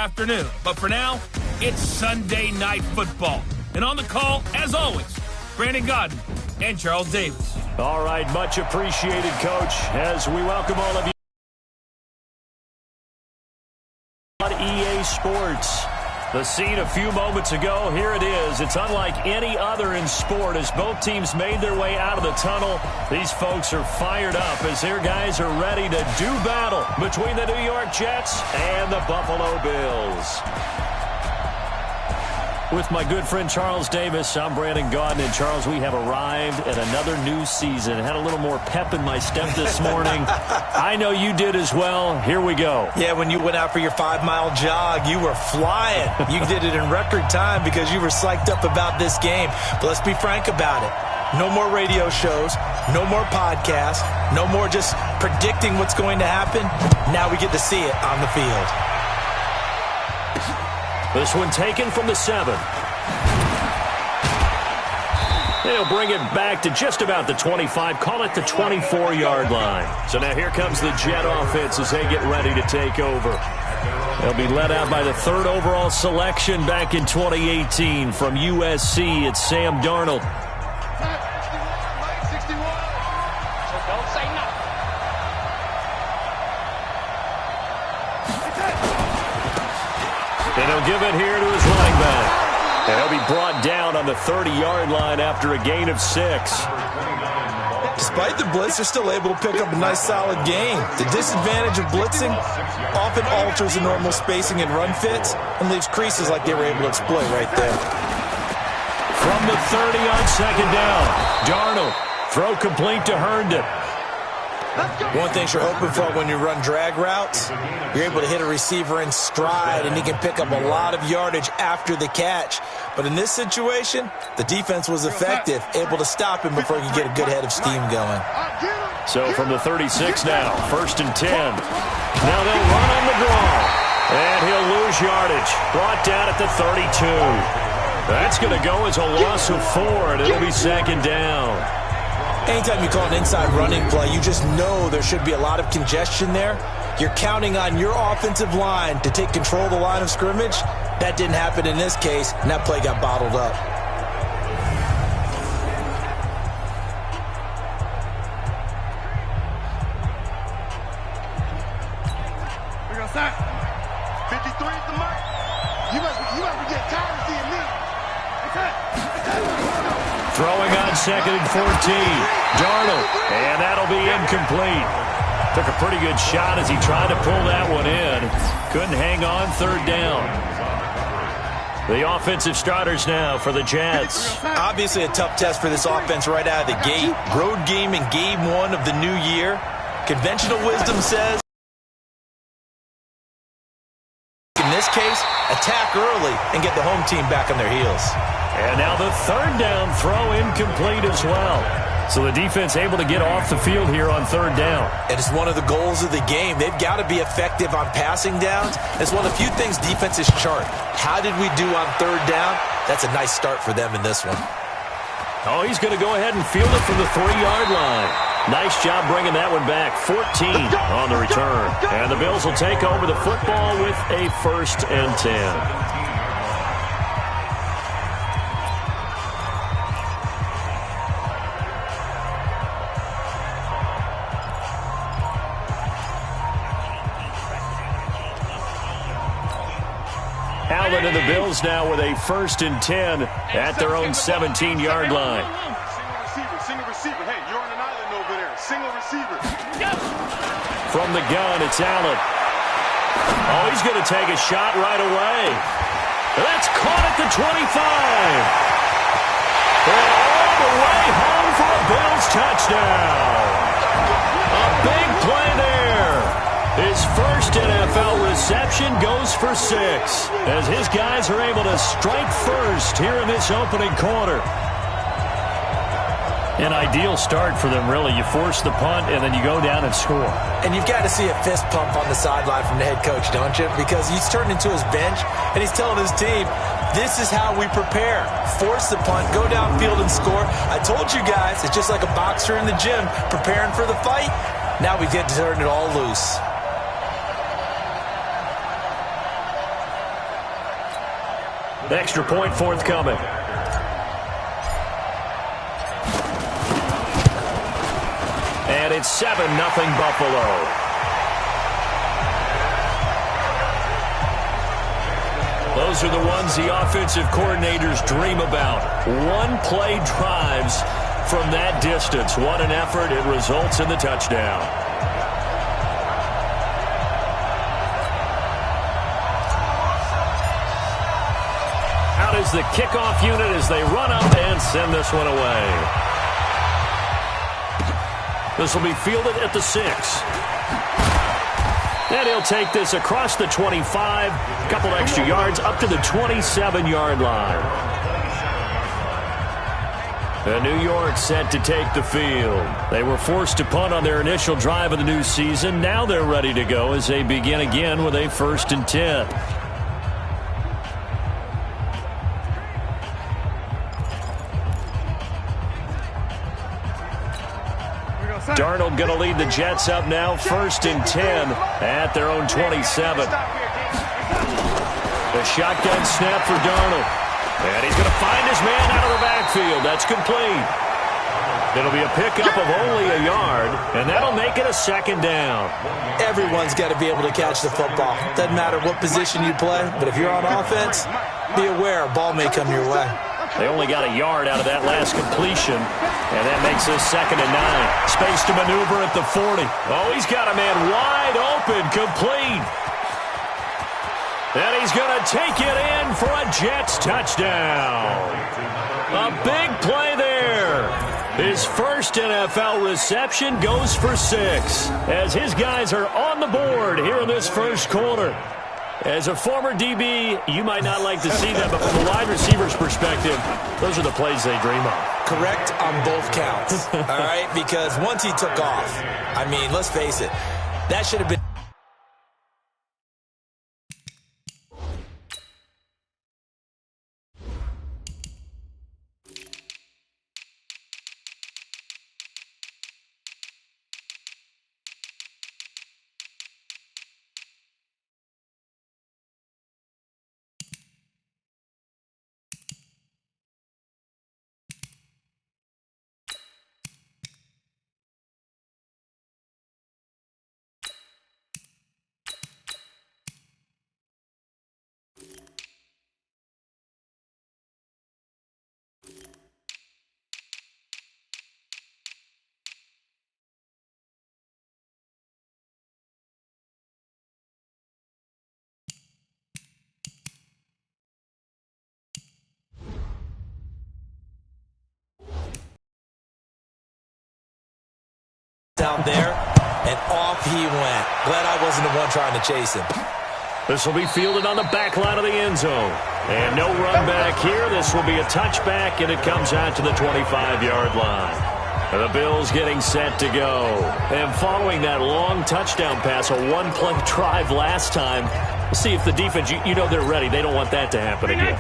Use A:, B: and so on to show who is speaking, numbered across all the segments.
A: afternoon. But for now, it's Sunday Night Football. And on the call, as always, Brandon Godden and Charles Davis.
B: All right, much appreciated, Coach, as we welcome all of you on EA Sports. The scene a few moments ago, here it is. It's unlike any other in sport as both teams made their way out of the tunnel. These folks are fired up as their guys are ready to do battle between the New York Jets and the Buffalo Bills. With my good friend Charles Davis, I'm Brandon Godden. And Charles, we have arrived at another new season. Had a little more pep in my step this morning. I know you did as well. Here we go.
C: Yeah, when you went out for your 5-mile jog, you were flying. You did it in record time because you were psyched up about this game. But let's be frank about it. No more radio shows, no more podcasts, no more just predicting what's going to happen. Now we get to see it on the field.
B: This one taken from the 7. They'll bring it back to just about the 25, call it the 24-yard line. So now here comes the Jet offense as they get ready to take over. They'll be led out by the 3rd overall selection back in 2018 from USC. It's Sam Darnold. And he'll give it here to his running back. And he'll be brought down on the 30-yard line after a gain of 6.
C: Despite the blitz, they're still able to pick up a nice, solid gain. The disadvantage of blitzing often alters the normal spacing and run fits and leaves creases like they were able to exploit right there.
B: From the 30 on 2nd down, Darnold, throw complete to Herndon.
C: One thing you're hoping for when you run drag routes, you're able to hit a receiver in stride, and he can pick up a lot of yardage after the catch. But in this situation, the defense was effective, able to stop him before he could get a good head of steam going.
B: So from the 36 now, 1st and 10. Now they'll run on the draw, and he'll lose yardage. Brought down at the 32. That's going to go as a loss of 4, and it'll be 2nd down.
C: Anytime you call an inside running play, you just know there should be a lot of congestion there. You're counting on your offensive line to take control of the line of scrimmage. That didn't happen in this case, and that play got bottled up.
D: We're going to start. 53 is the mark. You must get tired of seeing me.
B: Throwing on 2nd and 14. Darnold, and that'll be incomplete. Took a pretty good shot as he tried to pull that one in. Couldn't hang on 3rd down. The offensive starters now for the Jets.
C: Obviously a tough test for this offense right out of the gate. Road game in game 1 of the new year. Conventional wisdom says, in this case, attack early and get the home team back on their heels.
B: And now the 3rd down throw incomplete as well. So the defense able to get off the field here on 3rd down.
C: And it's one of the goals of the game. They've got to be effective on passing downs. It's one of the few things defenses chart. How did we do on 3rd down? That's a nice start for them in this one.
B: Oh, he's going to go ahead and field it from the 3-yard line. Nice job bringing that one back. 14 on the return. And the Bills will take over the football with a 1st and 10. Allen and the Bills now with a 1st and 10 at their own 17-yard line.
D: Single receiver. Hey, you're on an island over there. Single receiver.
B: From the gun, it's Allen. Oh, he's going to take a shot right away. That's caught at the 25. And all the way home for a Bills touchdown. A big play there. His first NFL reception goes for 6 as his guys are able to strike first here in this opening quarter. An ideal start for them, really. You force the punt, and then you go down and score.
C: And you've got to see a fist pump on the sideline from the head coach, don't you? Because he's turned into his bench, and he's telling his team, this is how we prepare. Force the punt, go downfield and score. I told you guys, it's just like a boxer in the gym preparing for the fight. Now we get to turn it all loose.
B: Extra point forthcoming. And it's 7-0 Buffalo. Those are the ones the offensive coordinators dream about. One-play drives from that distance. What an effort. It results in the touchdown. Out is the kickoff unit as they run up and send this one away. This will be fielded at the 6. And he'll take this across the 25, a couple extra yards, up to the 27-yard line. And New York set to take the field. They were forced to punt on their initial drive of the new season. Now they're ready to go as they begin again with a 1st and 10. Darnold going to lead the Jets up now, 1st and 10 at their own 27. The shotgun snap for Darnold. And he's going to find his man out of the backfield. That's complete. It'll be a pickup of only a yard, and that'll make it a 2nd down.
C: Everyone's got to be able to catch the football. Doesn't matter what position you play, but if you're on offense, be aware a ball may come your way.
B: They only got a yard out of that last completion, and that makes this 2nd and 9. Space to maneuver at the 40. Oh, he's got a man wide open, complete. And he's going to take it in for a Jets touchdown. A big play there. His first NFL reception goes for 6, as his guys are on the board here in this first quarter. As a former DB, you might not like to see that, but from a wide receiver's perspective, those are the plays they dream of.
C: Correct on both counts, all right? Because once he took off, I mean, let's face it, that should have been... Down there, and off he went. Glad I wasn't the one trying to chase him.
B: This will be fielded on the back line of the end zone. And no run back here. This will be a touchback, and it comes out to the 25-yard line. And the Bills getting set to go. And following that long touchdown pass, a one-play drive last time, we'll see if the defense, you know they're ready. They don't want that to happen again.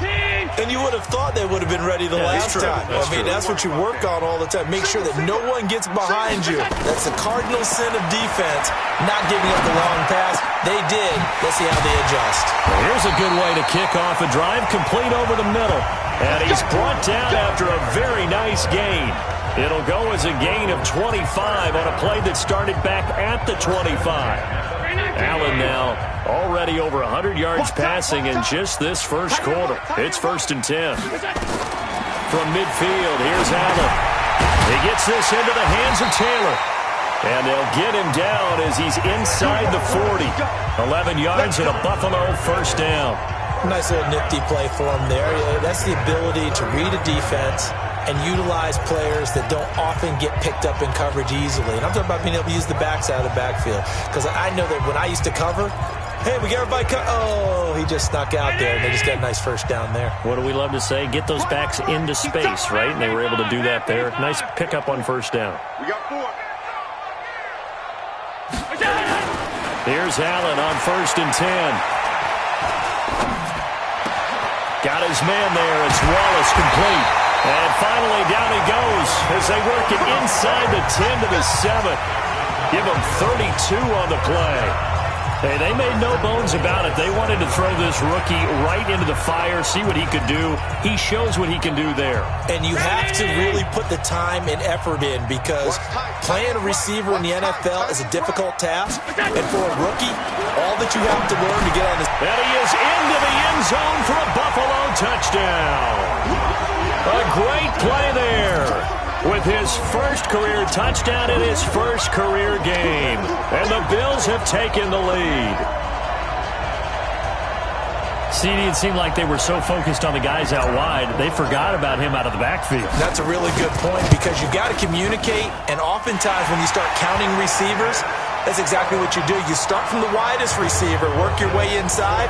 C: And you would have thought they would have been ready the last time. I mean, that's what you work on all the time. Make sure that no one gets behind you. That's the cardinal sin of defense, not giving up the long pass. They did. Let's see how they adjust.
B: Well, here's a good way to kick off a drive, complete over the middle. And he's brought down after a very nice gain. It'll go as a gain of 25 on a play that started back at the 25. Allen now already over 100 yards passing in just this first quarter. It's 1st and 10. From midfield, here's Allen. He gets this into the hands of Taylor. And they'll get him down as he's inside the 40. 11 yards and a Buffalo 1st down.
C: Nice little nifty play for him there. Yeah, that's the ability to read a defense and utilize players that don't often get picked up in coverage easily. And I'm talking about being able to use the backside of the backfield. Because I know that when I used to cover, hey, we got everybody oh, he just snuck out there, and they just got a nice 1st down there.
B: What do we love to say? Get those backs into space, right? And they were able to do that there. Nice pickup on 1st down.
D: We got 4.
B: Here's Allen on 1st and 10. Got his man there. It's Wallace complete. And finally down he goes as they work it inside the 10 to the 7. Give him 32 on the play. Hey, they made no bones about it. They wanted to throw this rookie right into the fire, see what he could do. He shows what he can do there.
C: And you have to really put the time and effort in because playing a receiver in the NFL is a difficult task. And for a rookie, all that you have to learn to get on this.
B: And he is into the end zone for a Buffalo touchdown. A great play there. With his first career touchdown in his first career game. And the Bills have taken the lead. CD, it seemed like they were so focused on the guys out wide, they forgot about him out of the backfield.
C: That's a really good point because you got to communicate, and oftentimes when you start counting receivers, that's exactly what you do. You start from the widest receiver, work your way inside.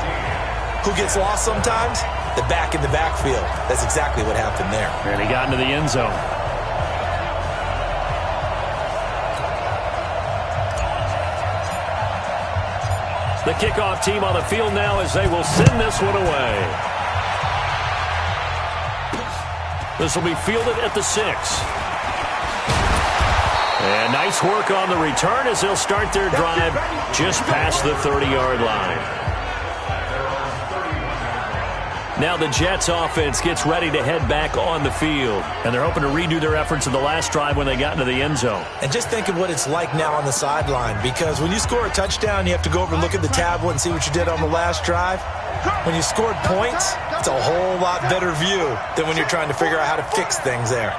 C: Who gets lost sometimes? The back in the backfield. That's exactly what happened there.
B: And he got into the end zone. The kickoff team on the field now as they will send this one away. This will be fielded at the 6. And nice work on the return as they'll start their drive just past the 30-yard line. Now the Jets offense gets ready to head back on the field. And they're hoping to redo their efforts in the last drive when they got into the end zone.
C: And just think of what it's like now on the sideline. Because when you score a touchdown, you have to go over and look at the tablet and see what you did on the last drive. When you scored points, it's a whole lot better view than when you're trying to figure out how to fix things there.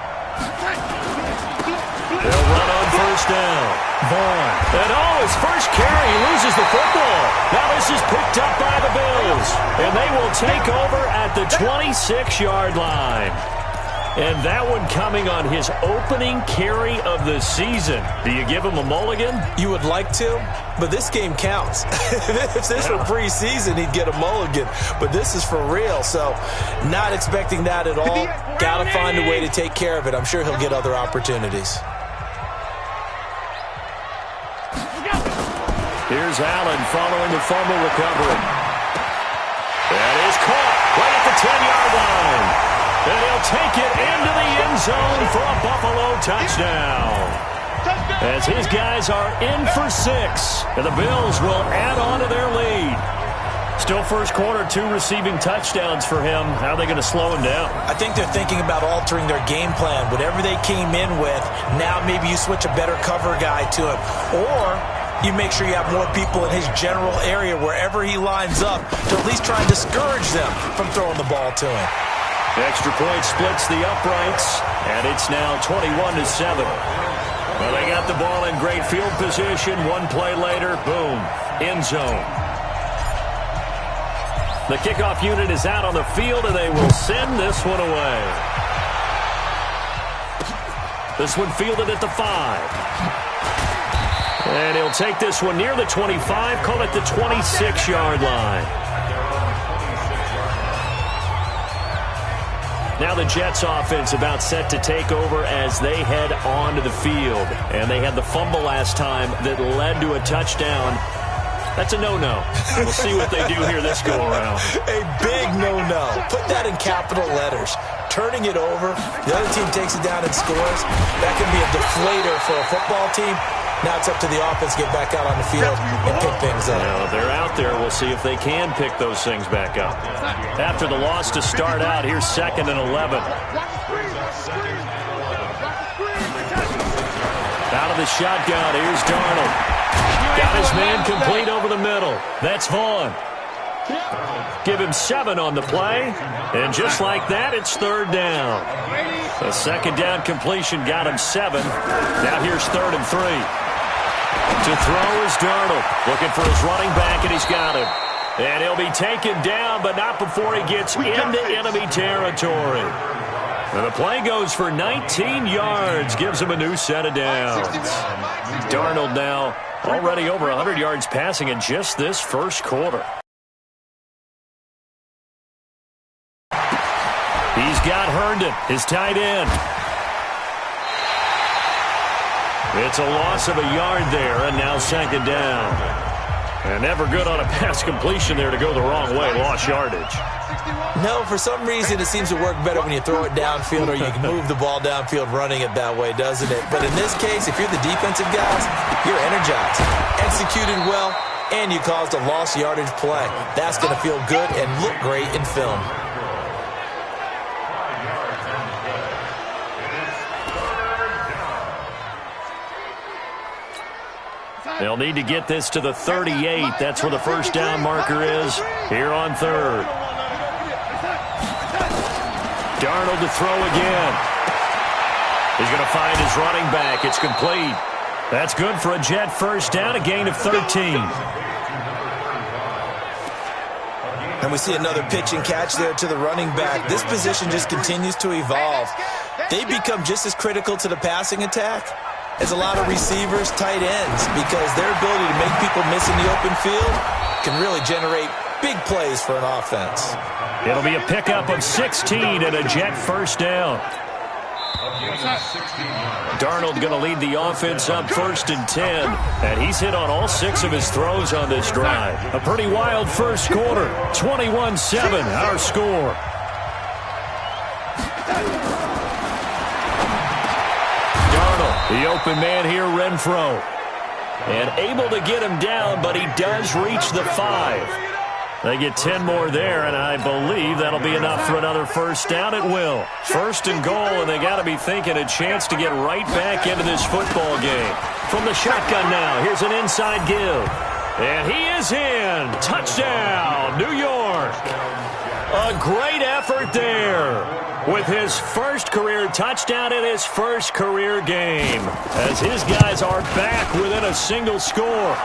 B: They'll run on first down. Vaughn. And his first carry, he loses the football. Now this is picked up by the Bills. And they will take over at the 26-yard line. And that one coming on his opening carry of the season. Do you give him a mulligan?
C: You would like to, but this game counts. If this were preseason, he'd get a mulligan. But this is for real, so not expecting that at all. Got to find a way to take care of it. I'm sure he'll get other opportunities.
B: Here's Allen following the fumble recovery. That is caught right at the 10-yard line. And he'll take it into the end zone for a Buffalo touchdown. As his guys are in for 6. And the Bills will add on to their lead. Still first quarter, 2 receiving touchdowns for him. How are they going to slow him down?
C: I think they're thinking about altering their game plan. Whatever they came in with, now maybe you switch a better cover guy to him. Or you make sure you have more people in his general area wherever he lines up to at least try and discourage them from throwing the ball to him.
B: Extra point splits the uprights, and it's now 21-7. Well, they got the ball in great field position. One play later, boom, end zone. The kickoff unit is out on the field, and they will send this one away. This one fielded at the 5. And he'll take this one near the 25, call it the 26-yard line. Now the Jets offense about set to take over as they head onto the field. And they had the fumble last time that led to a touchdown. That's a no-no. We'll see what they do here this go-around.
C: A big no-no. Put that in capital letters. Turning it over, the other team takes it down and scores. That can be a deflator for a football team. Now it's up to the offense to get back out on the field and pick things up.
B: Now, they're out there. We'll see if they can pick those things back up. After the loss to start out, here's 2nd and 11. Out of the shotgun, here's Darnold. Got his man complete over the middle. That's Vaughn. Give him 7 on the play. And just like that, it's 3rd down. A 2nd down completion got him 7. Now here's 3rd and 3. To throw is Darnold. Looking for his running back, and he's got him. And he'll be taken down, but not before he gets into enemy territory. And the play goes for 19 yards. Gives him a new set of downs. Darnold now already over 100 yards passing in just this first quarter. He's got Herndon, his tight end. It's a loss of a yard there, and now 2nd down. And never good on a pass completion there to go the wrong way. Lost yardage.
C: No, for some reason it seems to work better when you throw it downfield or you can move the ball downfield running it that way, doesn't it? But in this case, if you're the defensive guys, you're energized. Executed well, and you caused a lost yardage play. That's going to feel good and look great in film.
B: They'll need to get this to the 38. That's where the first down marker is here on third. Darnold to throw again. He's going to find his running back. It's complete. That's good for a Jet first down, a gain of 13.
C: And we see another pitch and catch there to the running back. This position just continues to evolve. They become just as critical to the passing attack as a lot of receivers, tight ends, because their ability to make people miss in the open field can really generate big plays for an offense.
B: It'll be a pickup of 16 and a Jet first down. Darnold going to lead the offense up 1st and 10, and he's hit on all 6 of his throws on this drive. A pretty wild first quarter, 21-7, our score. Darnold, the open man here, Renfro. And able to get him down, but he does reach the 5. They get 10 more there, and I believe that'll be enough for another first down. It will. 1st and goal, and they got to be thinking a chance to get right back into this football game. From the shotgun now, here's an inside give. And he is in. Touchdown, New York. A great effort there with his first career touchdown in his first career game, as his guys are back within a single score.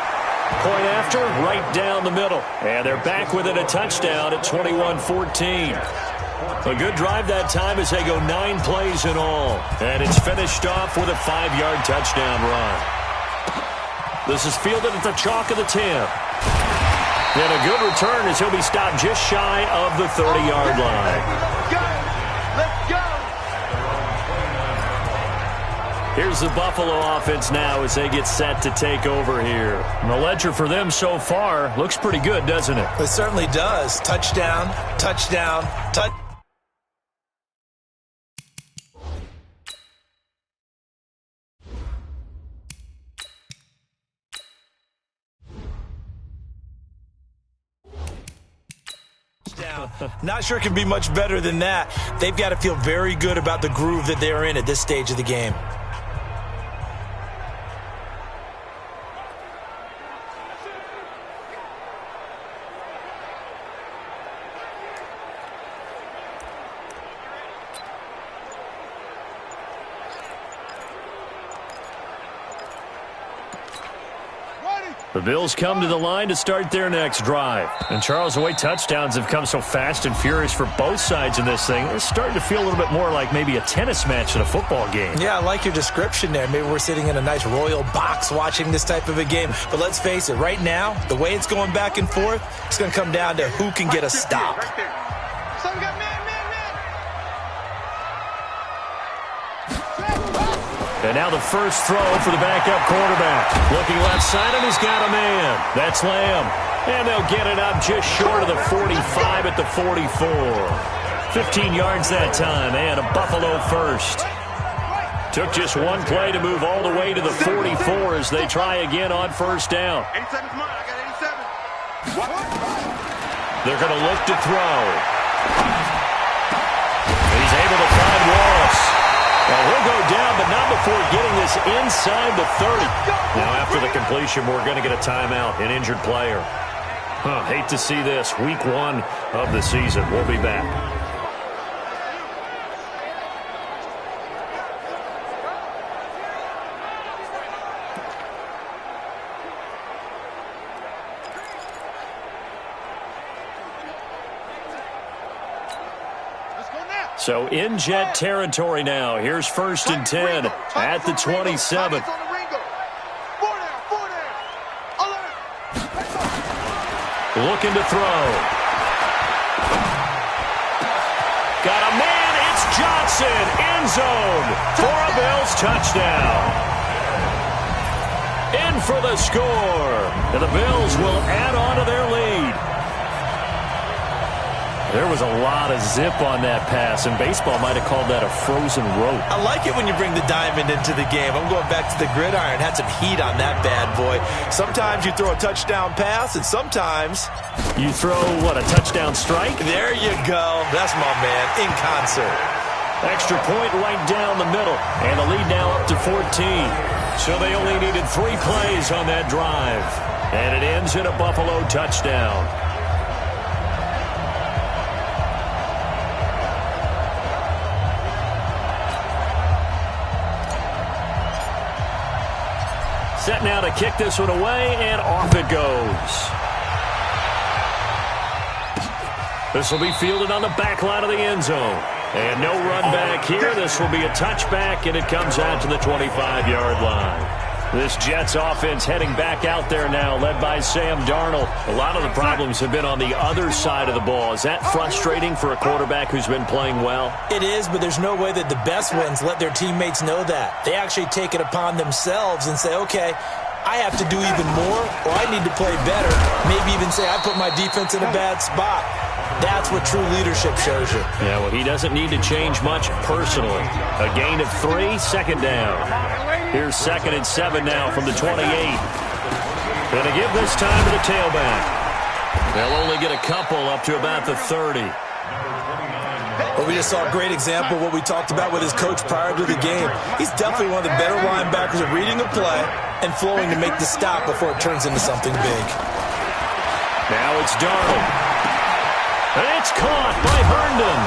B: Point after, right down the middle. And they're back within a touchdown at 21-14. A good drive that time as they go 9 plays in all. And it's finished off with a 5-yard touchdown run. This is fielded at the chalk of the 10. And a good return as he'll be stopped just shy of the 30-yard line.
D: Let's go!
B: Here's the Buffalo offense now as they get set to take over here. And the ledger for them so far looks pretty good, doesn't it?
C: It certainly does. Touchdown, touchdown, touchdown. Not sure it can be much better than that. They've got to feel very good about the groove that they're in at this stage of the game.
B: The Bills come to the line to start their next drive. And, Charles, the way touchdowns have come so fast and furious for both sides in this thing, it's starting to feel a little bit more like maybe a tennis match in a football game.
C: Yeah, I like your description there. Maybe we're sitting in a nice royal box watching this type of a game. But let's face it, right now, the way it's going back and forth, it's going to come down to who can get a stop.
B: And now the first throw for the backup quarterback. Looking left side, and he's got a man. That's Lamb. And they'll get it up just short of the 45 at the 44. 15 yards that time, and a Buffalo first. Took just one play to move all the way to the 44 as they try again on first down.
D: 87's mine. I got 87.
B: They're going to look to throw. He's able to find Wallace. Well, he'll go down, but not before getting this inside the 30. Now, after the completion, we're going to get a timeout, an injured player. Hate to see this. Week 1 of the season. We'll be back. So in Jet territory now. Here's 1st and 10 at the 27. Looking to throw. Got a man. It's Johnson. End zone for a Bills touchdown. In for the score. And the Bills will add on to their lead. There was a lot of zip on that pass, and baseball might have called that a frozen rope.
C: I like it when you bring the diamond into the game. I'm going back to the gridiron. Had some heat on that bad boy. Sometimes you throw a touchdown pass, and sometimes
B: you throw, what, a touchdown strike?
C: There you go. That's my man, in concert.
B: Extra point right down the middle, and the lead now up to 14. So they only needed 3 plays on that drive, and it ends in a Buffalo touchdown. Set now to kick this one away, and off it goes. This will be fielded on the back line of the end zone. And no run back here. This will be a touchback, and it comes out to the 25-yard line. This Jets offense heading back out there now, led by Sam Darnold. A lot of the problems have been on the other side of the ball. Is that frustrating for a quarterback who's been playing well?
C: It is, but there's no way that the best ones let their teammates know that. They actually take it upon themselves and say, okay, I have to do even more, or I need to play better. Maybe even say I put my defense in a bad spot. That's what true leadership shows you.
B: Yeah, well, he doesn't need to change much personally. A gain of 3, second down. Here's 2nd and 7 now from the 28. Going to give this time to the tailback. They'll only get a couple up to about the 30.
C: Well, we just saw a great example of what we talked about with his coach prior to the game. He's definitely one of the better linebackers at reading a play and flowing to make the stop before it turns into something big.
B: Now it's Darnold. And it's caught by Herndon.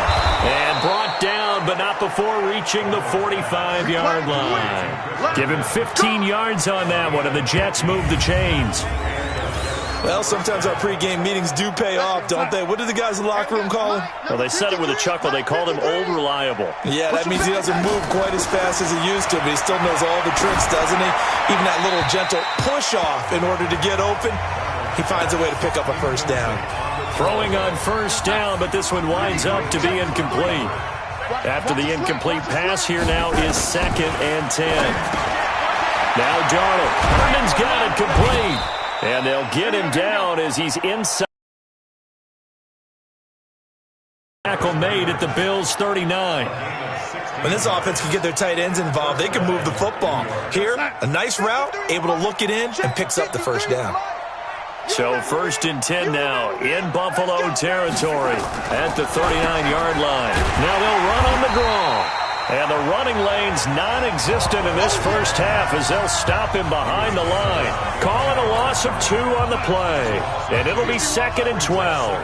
B: And brought down, but not before reaching the 45-yard line. Give him 15 yards on that one, and the Jets move the chains.
C: Well, sometimes our pregame meetings do pay off, don't they? What did the guys in the locker room call him?
B: Well, they said it with a chuckle. They called him Old Reliable.
C: Yeah, that means he doesn't move quite as fast as he used to, but he still knows all the tricks, doesn't he? Even that little gentle push-off in order to get open, he finds a way to pick up a first down.
B: Throwing on first down, but this one winds up to be incomplete. After the incomplete pass, here now is 2nd and 10. Now Darnold. Herndon's got it complete. And they'll get him down as he's inside. Tackle made at the Bills' 39.
C: When this offense can get their tight ends involved, they can move the football. Here, a nice route, able to look it in, and picks up the first down.
B: So 1st and 10 now in Buffalo territory at the 39-yard line. Now they'll run on the draw. And the running lane's non-existent in this first half as they'll stop him behind the line. Calling a loss of 2 on the play. And it'll be 2nd and 12.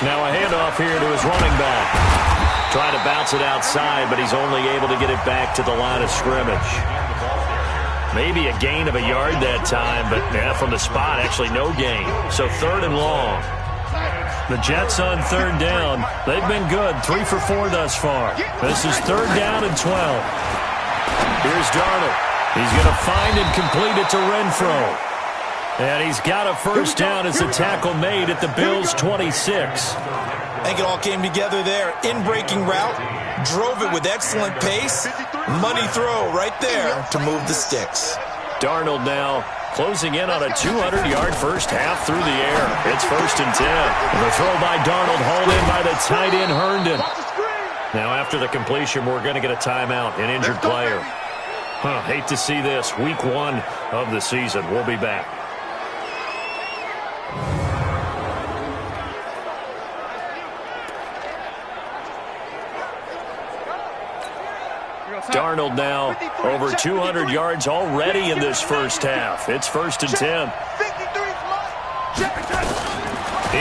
B: Now a handoff here to his running back. Trying to bounce it outside, but he's only able to get it back to the line of scrimmage. Maybe a gain of a yard that time, but from the spot, actually no gain. So 3rd and long. The Jets on 3rd down. They've been good, 3 for 4 thus far. This is 3rd down and 12. Here's Darnold. He's going to find and complete it to Renfro. And he's got a first down as the tackle made at the Bills' 26.
C: I think it all came together there. In-breaking route. Drove it with excellent pace. Money throw right there to move the sticks.
B: Darnold now closing in on a 200-yard first half through the air. It's 1st and 10. The throw by Darnold hauled in by the tight end Herndon. Now after the completion, we're going to get a timeout, an injured player. Hate to see this. Week 1 of the season. We'll be back. Darnold now over 200 yards already in this first half. It's 1st and 10.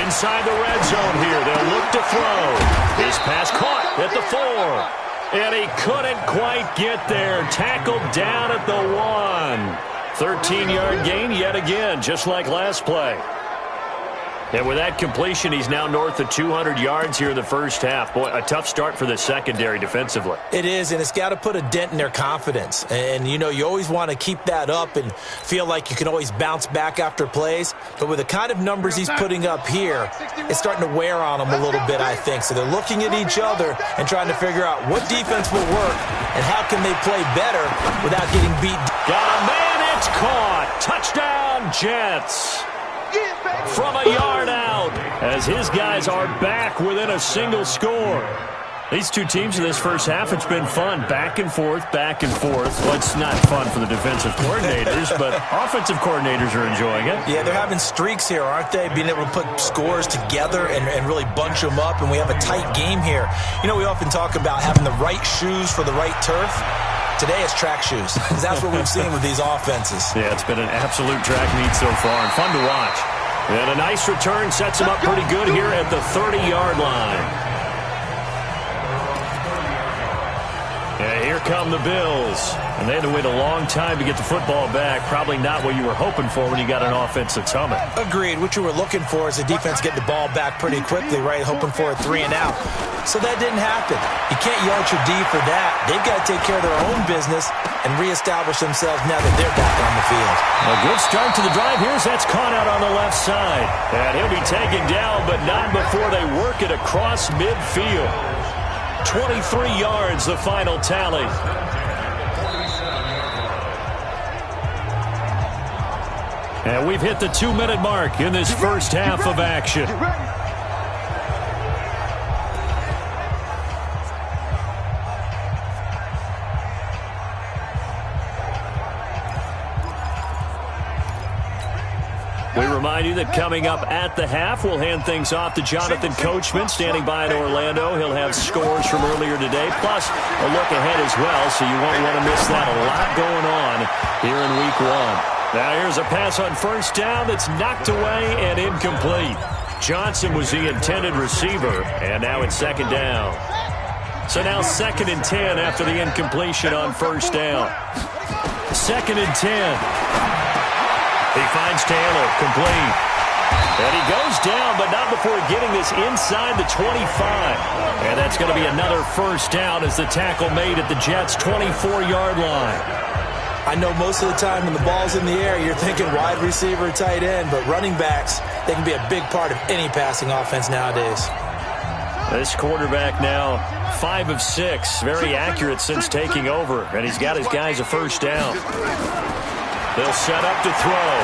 B: Inside the red zone here. They'll look to throw. His pass caught at the 4. And he couldn't quite get there. Tackled down at the 1. 13-yard gain yet again, just like last play. And with that completion, he's now north of 200 yards here in the first half. Boy, a tough start for the secondary defensively.
C: It is, and it's got to put a dent in their confidence. And, you know, you always want to keep that up and feel like you can always bounce back after plays. But with the kind of numbers he's putting up here, it's starting to wear on them a little bit, I think. So they're looking at each other and trying to figure out what defense will work and how can they play better without getting beat.
B: Got a man, it's caught. Touchdown, Jets.
D: again, baby.
B: From a yard out, as his guys are back within a single score. These two teams in this first half, it's been fun. Back and forth, back and forth. Well, it's not fun for the defensive coordinators, but offensive coordinators are enjoying it.
C: Yeah, they're having streaks here, aren't they? Being able to put scores together and really bunch them up, and we have a tight game here. You know, we often talk about having the right shoes for the right turf. Today it's track shoes, because that's what we've seen with these offenses.
B: Yeah, it's been an absolute track meet so far, and fun to watch. And a nice return sets them up pretty good here at the 30-yard line. Yeah, here come the Bills. And they had to wait a long time to get the football back. Probably not what you were hoping for when you got an offense that's humming.
C: Agreed. What you were looking for is the defense getting the ball back pretty quickly, right? Hoping for a 3-and-out. So that didn't happen. You can't yell at your D for that. They've got to take care of their own business and reestablish themselves now that they're back on the field.
B: A good start to the drive. Here's that's caught out on the left side. And he'll be taken down, but not before they work it across midfield. 23 yards, the final tally. And we've hit the 2-minute mark in this first half of action. We remind you that coming up at the half, we'll hand things off to Jonathan Coachman, standing by in Orlando. He'll have scores from earlier today, plus a look ahead as well, so you won't want to miss that. A lot going on here in Week 1. Now here's a pass on first down that's knocked away and incomplete. Johnson was the intended receiver, and now it's second down. So now 2nd and 10 after the incompletion on first down. 2nd and 10. He finds Taylor, complete. And he goes down, but not before getting this inside the 25. And that's going to be another first down as the tackle made at the Jets' 24-yard line.
C: I know most of the time when the ball's in the air, you're thinking wide receiver, tight end, but running backs, they can be a big part of any passing offense nowadays.
B: This quarterback now 5 of 6, very accurate since taking over, and he's got his guys a first down. They'll set up to throw.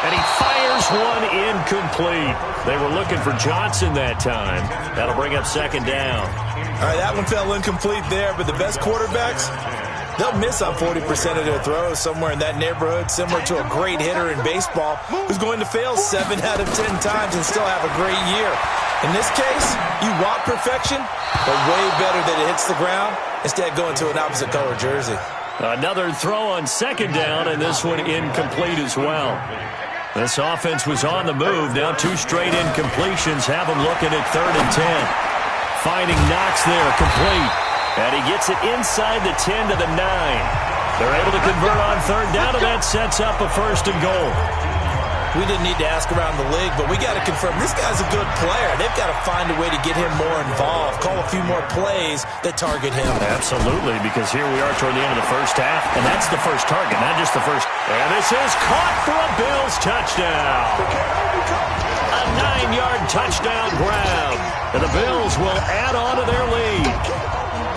B: And he fires one incomplete. They were looking for Johnson that time. That'll bring up second down.
C: All right, that one fell incomplete there, but the best quarterbacks, they'll miss on 40% of their throws, somewhere in that neighborhood, similar to a great hitter in baseball who's going to fail 7 out of 10 times and still have a great year. In this case, you want perfection, but way better that it hits the ground instead of going to an opposite color jersey.
B: Another throw on second down, and this one incomplete as well. This offense was on the move. Now 2 straight incompletions have them looking at 3rd and 10. Finding Knox there, complete. And he gets it inside the 10 to the 9. They're able to convert on 3rd down, and that sets up a 1st and goal.
C: We didn't need to ask around the league, but we got to confirm this guy's a good player. They've got to find a way to get him more involved, call a few more plays that target him.
B: Absolutely, because here we are toward the end of the first half, and that's the first target, not just the first. And this is caught for a Bills touchdown. A 9-yard touchdown grab. And the Bills will add on to their lead.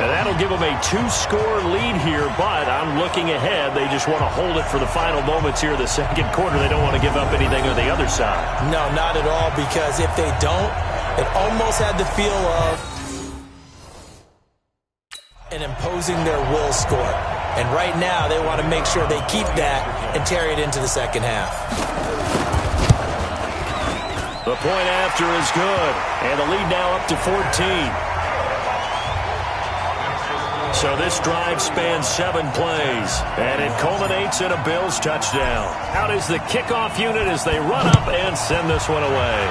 B: And that'll give them a 2-score lead here, but I'm looking ahead. They just want to hold it for the final moments here of the second quarter. They don't want to give up anything on the other side.
C: No, not at all, because if they don't, it almost had the feel of an imposing their will score. And right now, they want to make sure they keep that and carry it into the second half.
B: The point after is good, and the lead now up to 14. So this drive spans 7 plays, and it culminates in a Bills touchdown. Out is the kickoff unit as they run up and send this one away.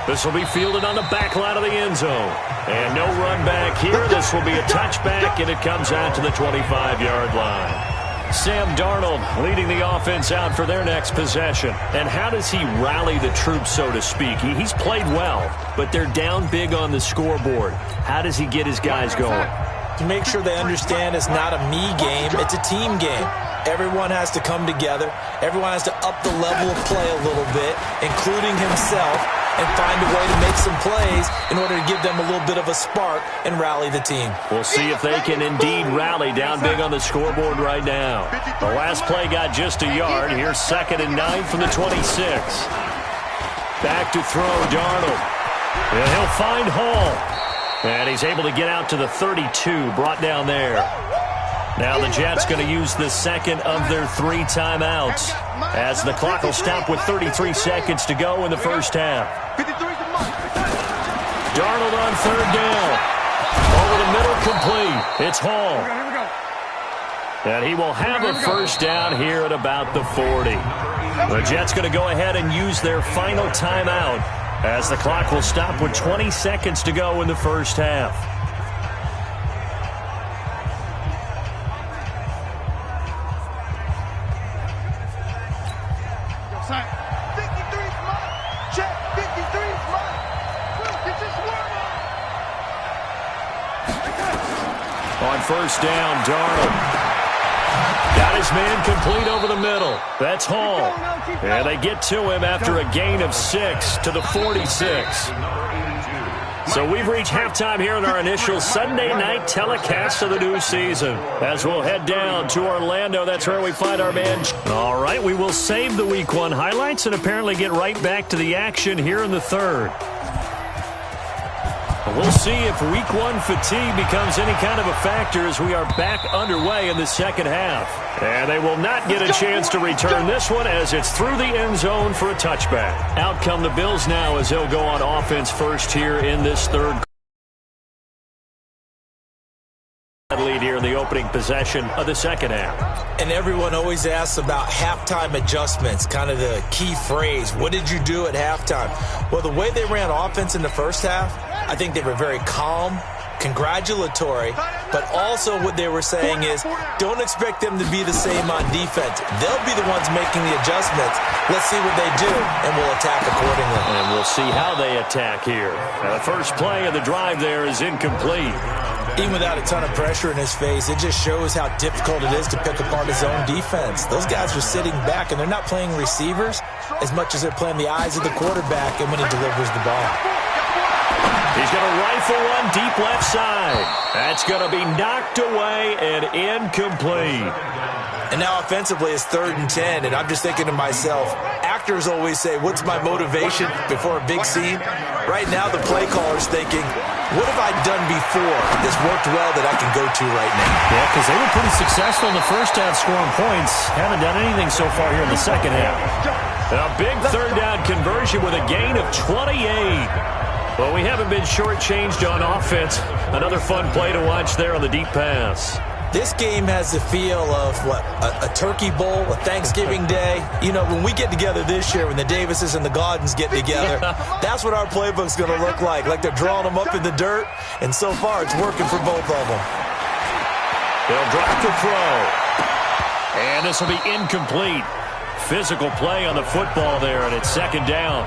B: This will be fielded on the back line of the end zone. And no run back here. This will be a touchback, and it comes out to the 25-yard line. Sam Darnold leading the offense out for their next possession. And how does he rally the troops, so to speak? He's played well, but they're down big on the scoreboard. How does he get his guys going?
C: To make sure they understand it's not a me game, it's a team game. Everyone has to come together. Everyone has to up the level of play a little bit, including himself. and find a way to make some plays in order to give them a little bit of a spark and rally the team.
B: We'll see if they can indeed rally down big on the scoreboard right now. The last play got just a yard. Here's 2nd and 9 from the 26. Back to throw, Darnold. And he'll find Hall. And he's able to get out to the 32, brought down there. Now the Jets going to use the second of their 3 timeouts as the clock will stop with 33 seconds to go in the first half. Darnold on 3rd down. Over the middle, complete. It's Hall. And he will have a first down here at about the 40. The Jets going to go ahead and use their final timeout as the clock will stop with 20 seconds to go in the first half. On first down, Darnold. Got his man complete over the middle. That's Hall. And they get to him after a gain of 6 to the 46. So we've reached halftime here in our initial Sunday night telecast of the new season. As we'll head down to Orlando, that's where we find our man. All right, we will save the Week 1 highlights and apparently get right back to the action here in the third. We'll see if Week 1 fatigue becomes any kind of a factor as we are back underway in the second half. And they will not get a chance to return this one as it's through the end zone for a touchback. Out come the Bills now as they'll go on offense first here in this third lead here in the opening possession of the second half.
C: And everyone always asks about halftime adjustments, kind of the key phrase. What did you do at halftime? Well, the way they ran offense in the first half, I think they were very calm, congratulatory, but also what they were saying is don't expect them to be the same on defense. They'll be the ones making the adjustments. Let's see what they do, and we'll attack accordingly.
B: And we'll see how they attack here. Now, the first play of the drive there is incomplete.
C: Even without a ton of pressure in his face, it just shows how difficult it is to pick apart his own defense. Those guys are sitting back, and they're not playing receivers as much as they're playing the eyes of the quarterback and when he delivers the ball.
B: He's going to rifle one deep left side. That's going to be knocked away and incomplete.
C: And now offensively it's 3rd and 10, and I'm just thinking to myself, actors always say, what's my motivation before a big scene? Right now the play caller's thinking, what have I done before that's worked well that I can go to right now?
B: Yeah, because they were pretty successful in the first half scoring points. Haven't done anything so far here in the second half. A big 3rd down conversion with a gain of 28. Well, we haven't been shortchanged on offense. Another fun play to watch there on the deep pass.
C: This game has the feel of, a turkey bowl, a Thanksgiving day. You know, when we get together this year, when the Davises and the Gaudens get together, that's what our playbook's going to look like they're drawing them up in the dirt, and so far it's working for both of them.
B: They'll drop the throw. And this will be incomplete. Physical play on the football there, and it's 2nd down.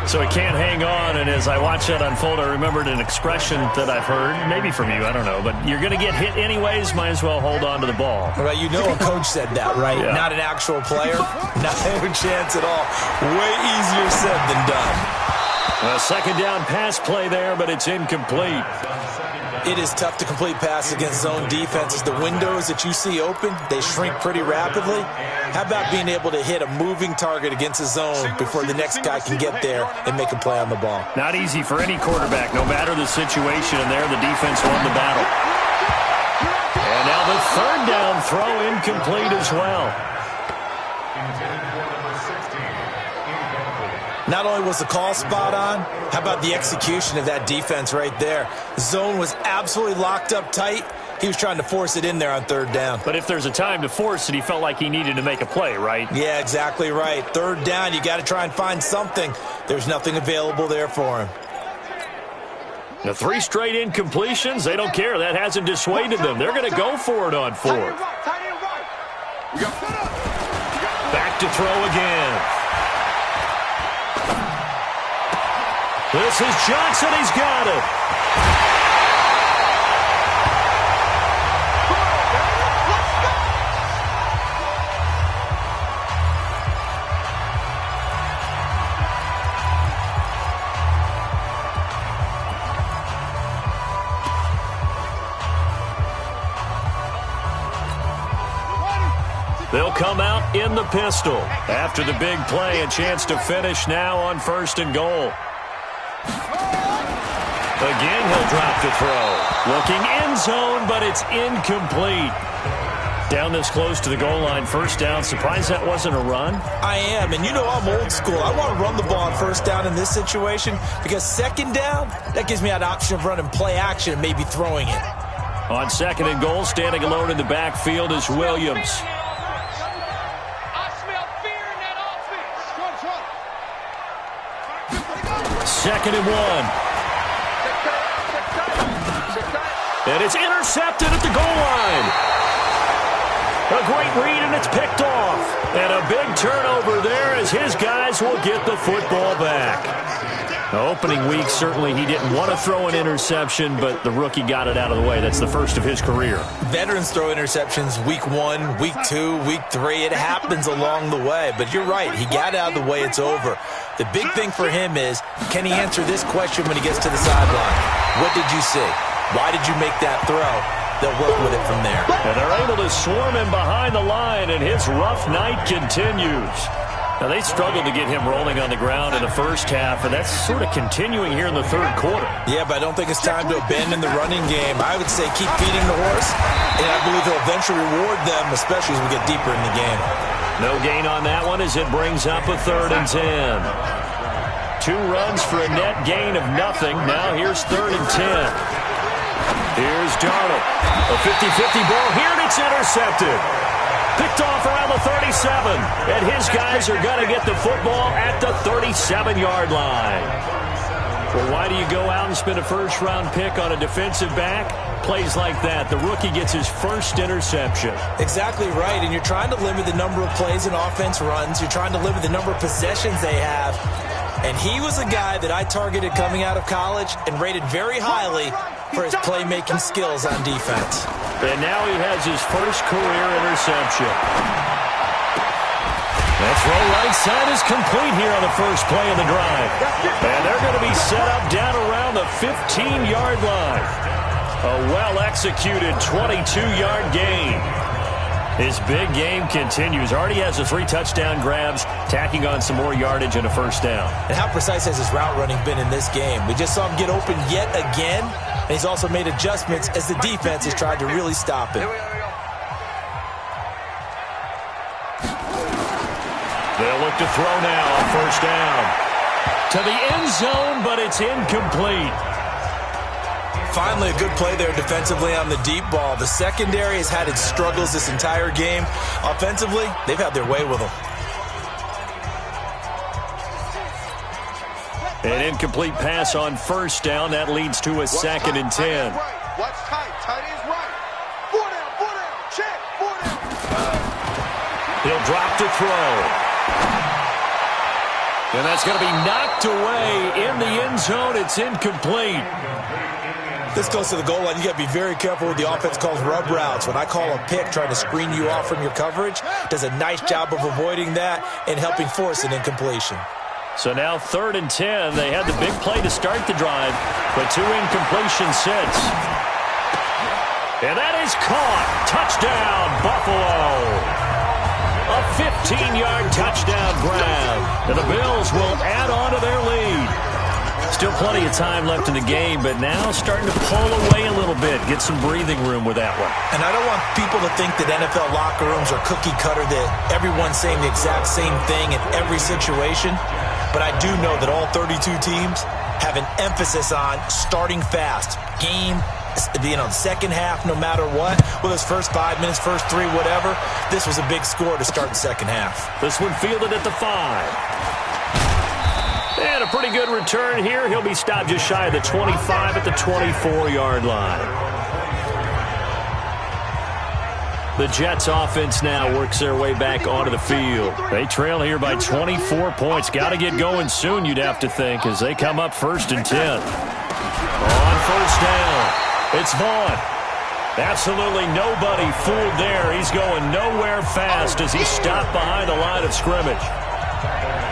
B: So he can't hang on, and as I watch that unfold, I remembered an expression that I've heard, maybe from you, I don't know, but you're going to get hit anyways, might as well hold on to the ball.
C: Well, you know a coach said that, right? Yeah. Not an actual player? Not a chance at all. Way easier said than done.
B: A 2nd down pass play there, but it's incomplete.
C: It is tough to complete pass against zone defenses. The windows that you see open, they shrink pretty rapidly. How about being able to hit a moving target against a zone before the next guy can get there and make a play on the ball?
B: Not easy for any quarterback, no matter the situation, and there the defense won the battle. And now the 3rd down throw incomplete as well.
C: Not only was the call spot on, how about the execution of that defense right there? The zone was absolutely locked up tight. He was trying to force it in there on 3rd down.
B: But if there's a time to force it, he felt like he needed to make a play, right?
C: Yeah, exactly right. 3rd down, you got to try and find something. There's nothing available there for him.
B: The 3 straight incompletions, they don't care. That hasn't dissuaded them. They're going to go for it on 4th. Back to throw again. This is Johnson. He's got it. come out in the pistol. After the big play, a chance to finish now on 1st and goal. Again, he'll drop to throw. Looking end zone, but it's incomplete. Down this close to the goal line, 1st down. Surprised that wasn't a run?
C: I am, and you know I'm old school. I want to run the ball on 1st down in this situation because 2nd down, that gives me an option of running play action and maybe throwing it.
B: On 2nd and goal, standing alone in the backfield is Williams.
D: I smell fear in that offense.
B: 2nd and 1. And it's intercepted at the goal line. A great read, and it's picked off. And a big turnover there as his guys will get the football back. Now, opening week, certainly he didn't want to throw an interception, but the rookie got it out of the way. That's the first of his career.
C: Veterans throw interceptions week 1, week 2, week 3. It happens along the way. But you're right. He got out of the way. It's over. The big thing for him is, can he answer this question when he gets to the sideline? What did you see? Why did you make that throw? They'll work with it from there.
B: And they're able to swarm him behind the line, and his rough night continues. Now, they struggled to get him rolling on the ground in the 1st half, and that's sort of continuing here in the 3rd quarter.
C: Yeah, but I don't think it's time to abandon the running game. I would say keep feeding the horse, and I believe he'll eventually reward them, especially as we get deeper in the game.
B: No gain on that one as it brings up a 3rd and 10. 2 runs for a net gain of nothing. Now here's 3rd and 10. Here's Darnold. A 50-50 ball here, and it's intercepted. Picked off around the 37. And his guys are going to get the football at the 37-yard line. Well, why do you go out and spend a 1st-round pick on a defensive back? Plays like that. The rookie gets his 1st interception.
C: Exactly right, and you're trying to limit the number of plays an offense runs. You're trying to limit the number of possessions they have. And he was a guy that I targeted coming out of college and rated very highly for his playmaking skills on defense.
B: And now he has his 1st career interception. That throw right side is complete here on the 1st play of the drive. And they're going to be set up down around the 15-yard line. A well-executed 22-yard gain. His big game continues. Already has the 3 touchdown grabs, tacking on some more yardage and a 1st down.
C: And how precise has his route running been in this game? We just saw him get open yet again, and he's also made adjustments as the defense has tried to really stop him.
B: They'll look to throw now on 1st down. To the end zone, but it's incomplete.
C: Finally, a good play there defensively on the deep ball. The secondary has had its struggles this entire game. Offensively, they've had their way with them.
B: An incomplete pass on 1st down. That leads to a 2nd and 10.
D: Watch tight. Tight is right. 4 down. Check. 4 down.
B: He'll drop to throw. And that's going to be knocked away in the end zone. It's incomplete.
C: This goes to the goal line. You got to be very careful with the offense calls rub routes. When I call a pick trying to screen you off from your coverage, does a nice job of avoiding that and helping force an incompletion.
B: So now 3rd and 10. They had the big play to start the drive, but 2 incompletions since. And that is caught. Touchdown, Buffalo. A 15-yard touchdown grab. And the Bills will add on to their lead. Still plenty of time left in the game, but now starting to pull away a little bit. Get some breathing room with that one.
C: And I don't want people to think that NFL locker rooms are cookie cutter, that everyone's saying the exact same thing in every situation. But I do know that all 32 teams have an emphasis on starting fast. Game, the 2nd half, no matter what. Whether it's first 5 minutes, first 3, whatever. This was a big score to start the 2nd half.
B: This one fielded at the 5. And a pretty good return here. He'll be stopped just shy of the 25 at the 24-yard line. The Jets offense now works their way back onto the field. They trail here by 24 points. Got to get going soon, you'd have to think, as they come up 1st and 10. On 1st down, it's Vaughn. Absolutely nobody fooled there. He's going nowhere fast as he's stopped behind the line of scrimmage.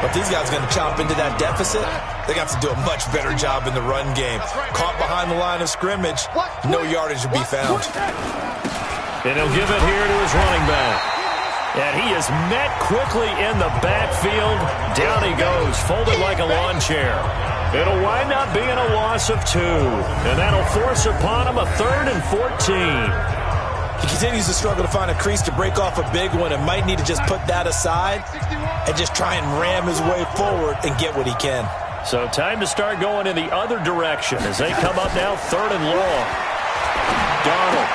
C: But these guys are going to chop into that deficit. They got to do a much better job in the run game. Caught behind the line of scrimmage, no yardage to be found.
B: And he'll give it here to his running back. And he is met quickly in the backfield. Down he goes, folded like a lawn chair. It'll wind up being a loss of 2. And that'll force upon him a 3rd and 14.
C: He continues to struggle to find a crease to break off a big one and might need to just put that aside and just try and ram his way forward and get what he can.
B: So time to start going in the other direction as they come up now 3rd and long. Darnold.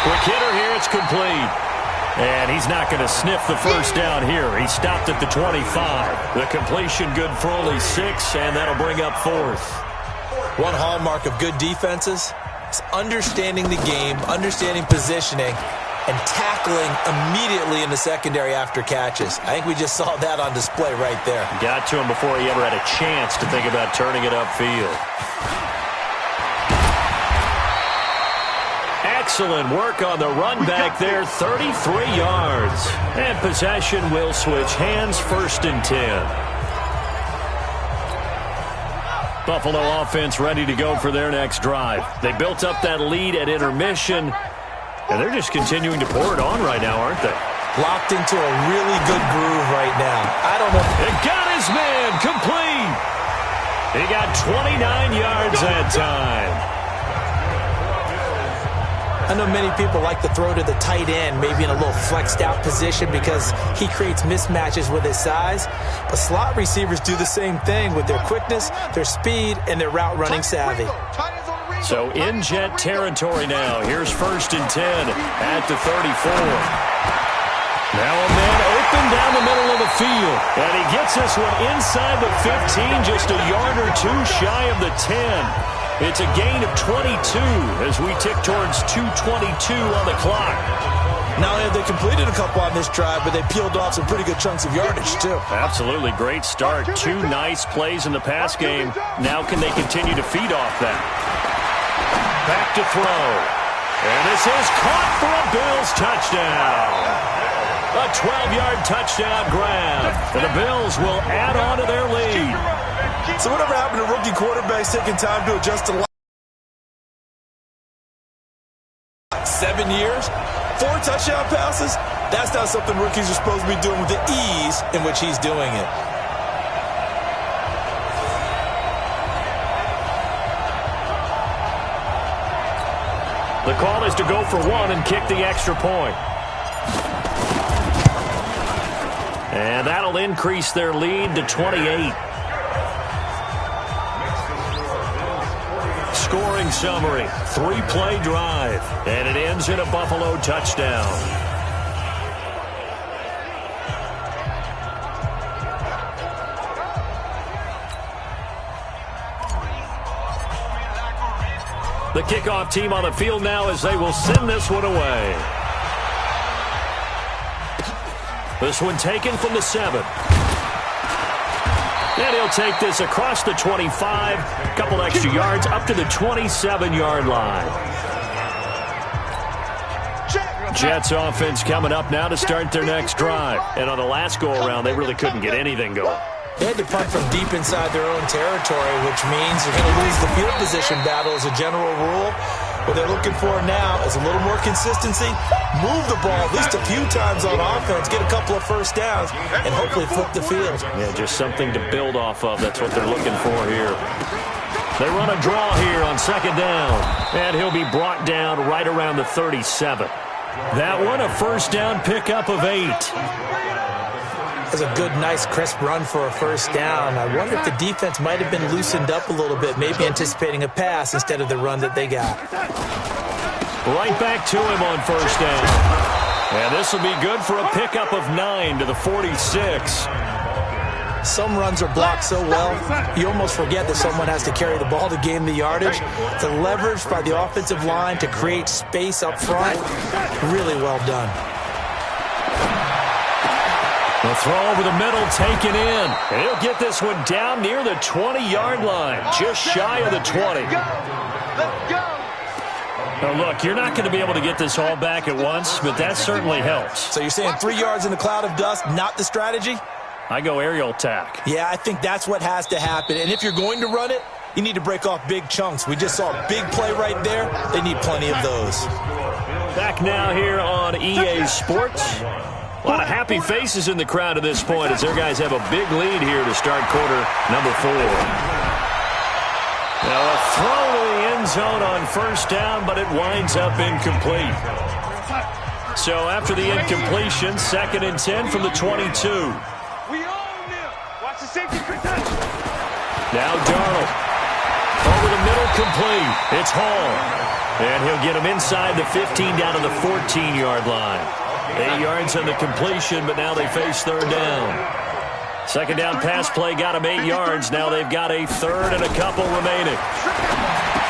B: Quick hitter here. It's complete. And he's not going to sniff the first down here. He stopped at the 25. The completion good for only 6, and that'll bring up 4th.
C: One hallmark of good defenses is understanding the game, understanding positioning, and tackling immediately in the secondary after catches. I think we just saw that on display right there.
B: Got to him before he ever had a chance to think about turning it upfield. Excellent work on the run back there, 33 yards. And possession will switch hands, 1st and 10. Buffalo offense ready to go for their next drive. They built up that lead at intermission, and they're just continuing to pour it on right now, aren't they?
C: Locked into a really good groove right now. I don't know.
B: It got his man complete. He got 29 yards that time.
C: I know many people like to throw to the tight end, maybe in a little flexed out position because he creates mismatches with his size. But slot receivers do the same thing with their quickness, their speed, and their route running savvy.
B: So in jet territory now. Here's 1st and 10 at the 34. Now a man open down the middle of the field. And he gets this one inside the 15, just a yard or 2 shy of the 10. It's a gain of 22 as we tick towards 2:22 on the clock.
C: Not only have they completed a couple on this drive, but they peeled off some pretty good chunks of yardage, too.
B: Absolutely great start. 2 nice plays in the pass game. Now can they continue to feed off that? Back to throw. And this is caught for a Bills touchdown. A 12-yard touchdown grab. And the Bills will add on to their lead.
C: So whatever happened to rookie quarterbacks taking time to adjust to 7 years, 4 touchdown passes? That's not something rookies are supposed to be doing with the ease in which he's doing it.
B: The call is to go for 1 and kick the extra point. And that'll increase their lead to 28. Scoring summary, 3-play drive, and it ends in a Buffalo touchdown. The kickoff team on the field now as they will send this one away. This one taken from the 7. And he'll take this across the 25, a couple extra yards up to the 27-yard line. Jets offense coming up now to start their next drive. And on the last go-around, they really couldn't get anything going.
C: They had to punt from deep inside their own territory, which means they're going to lose the field position battle as a general rule. What they're looking for now is a little more consistency, move the ball at least a few times on offense, get a couple of first downs, and hopefully flip the field.
B: Yeah, just something to build off of. That's what they're looking for here. They run a draw here on 2nd down, and he'll be brought down right around the 37. That one, a first down pickup of 8.
C: That's a good, nice, crisp run for a first down. I wonder if the defense might have been loosened up a little bit, maybe anticipating a pass instead of the run that they got.
B: Right back to him on first down. And this will be good for a pickup of 9 to the 46.
C: Some runs are blocked so well, you almost forget that someone has to carry the ball to gain the yardage. The leverage by the offensive line to create space up front, really well done.
B: The throw over the middle taken in. And he'll get this one down near the 20-yard line, just shy of the 20. Now, look, you're not going to be able to get this all back at once, but that certainly helps.
C: So you're saying 3 yards in a cloud of dust, not the strategy?
B: I go aerial attack.
C: Yeah, I think that's what has to happen. And if you're going to run it, you need to break off big chunks. We just saw a big play right there. They need plenty of those.
B: Back now here on EA Sports. A lot of happy faces in the crowd at this point as their guys have a big lead here to start quarter number 4. Now a throw to the end zone on first down, but it winds up incomplete. So after the incompletion, 2nd and 10 from the 22. Now Darnold. Over the middle, complete. It's Hall. And he'll get him inside the 15 down to the 14-yard line. 8 yards on the completion, but now they face 3rd down. 2nd down pass play got him 8 yards. Now they've got a 3rd and a couple remaining.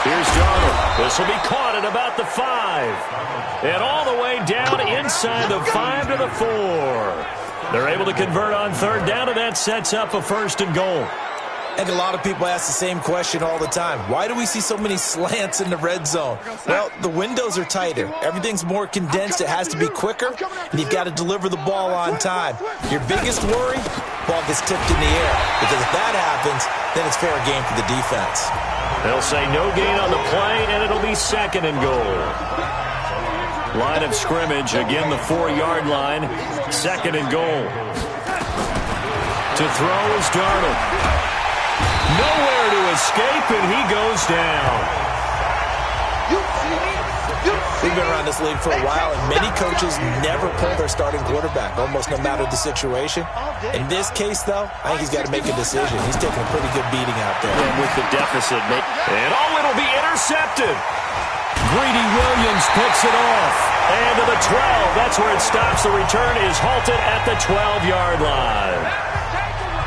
B: Here's Darnold. This will be caught at about the 5. And all the way down inside the 5 to the 4. They're able to convert on 3rd down, and that sets up a 1st and goal.
C: And a lot of people ask the same question all the time. Why do we see so many slants in the red zone? Well, the windows are tighter. Everything's more condensed. It has to be quicker, and you've got to deliver the ball on time. Your biggest worry, ball gets tipped in the air. Because if that happens, then it's fair game for the defense.
B: They'll say no gain on the play, and it'll be 2nd and goal. Line of scrimmage, again the 4-yard line, 2nd and goal. To throw is Darnold. Nowhere to escape, and he goes down.
C: We've been around this league for a while, and many coaches never pull their starting quarterback, almost no matter the situation. In this case, though, I think he's got to make a decision. He's taking a pretty good beating out there.
B: And with the deficit, and it'll be intercepted. Greedy Williams picks it off. And to the 12, that's where it stops. The return is halted at the 12-yard line.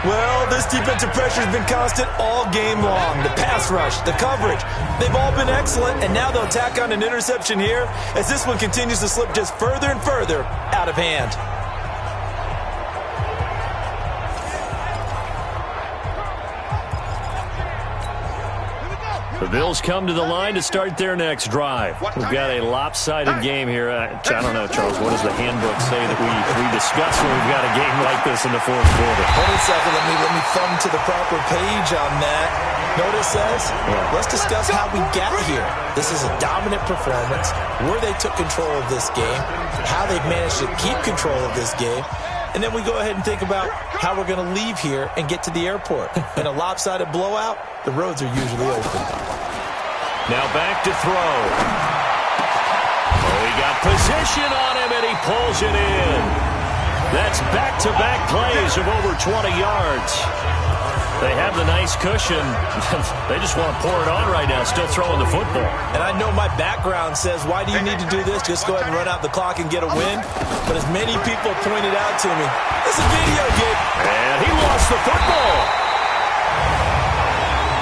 C: Well, this defensive pressure has been constant all game long. The pass rush, the coverage, they've all been excellent, and now they'll tack on an interception here as this one continues to slip just further and further out of hand.
B: The Bills come to the line to start their next drive. We've got a lopsided game here. I don't know, Charles, what does the handbook say that we discuss when we've got a game like this in the 4th quarter?
C: Hold on a second. Let me thumb to the proper page on that. Notice says, let's discuss how we got here. This is a dominant performance, where they took control of this game, how they've managed to keep control of this game, and then we go ahead and think about how we're going to leave here and get to the airport. In a lopsided blowout, the roads are usually open.
B: Now back to throw. Oh, he got position on him, and he pulls it in. That's back-to-back plays of over 20 yards. They have the nice cushion. They just want to pour it on right now, still throwing the football.
C: And I know my background says, why do you need to do this? Just go ahead and run out the clock and get a win. But as many people pointed out to me, it's a video game.
B: And he lost the football.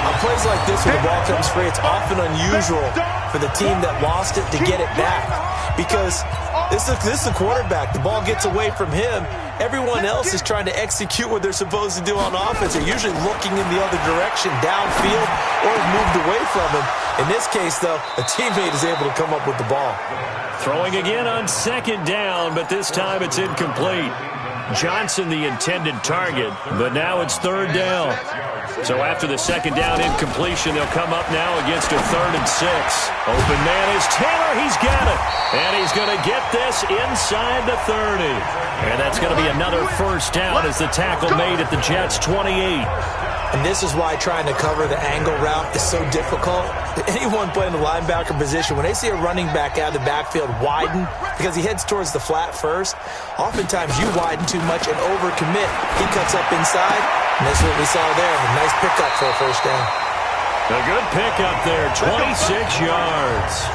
C: On plays like this where the ball comes free, it's often unusual for the team that lost it to get it back. Because this is the quarterback. The ball gets away from him. Everyone else is trying to execute what they're supposed to do on offense. They're usually looking in the other direction, downfield, or moved away from him. In this case, though, a teammate is able to come up with the ball.
B: Throwing again on 2nd down, but this time it's incomplete. Johnson the intended target, but now it's 3rd down. So after the 2nd down incompletion, they'll come up now against a 3rd and 6. Open man is Taylor. He's got it. And he's going to get this inside the 30. And that's going to be another 1st down as the tackle made at the Jets' 28.
C: And this is why trying to cover the angle route is so difficult. Anyone playing the linebacker position, when they see a running back out of the backfield widen because he heads towards the flat first, oftentimes you widen too much and overcommit. He cuts up inside, and that's what we saw there. A nice pickup for a 1st down.
B: A good pickup there, 26 yards.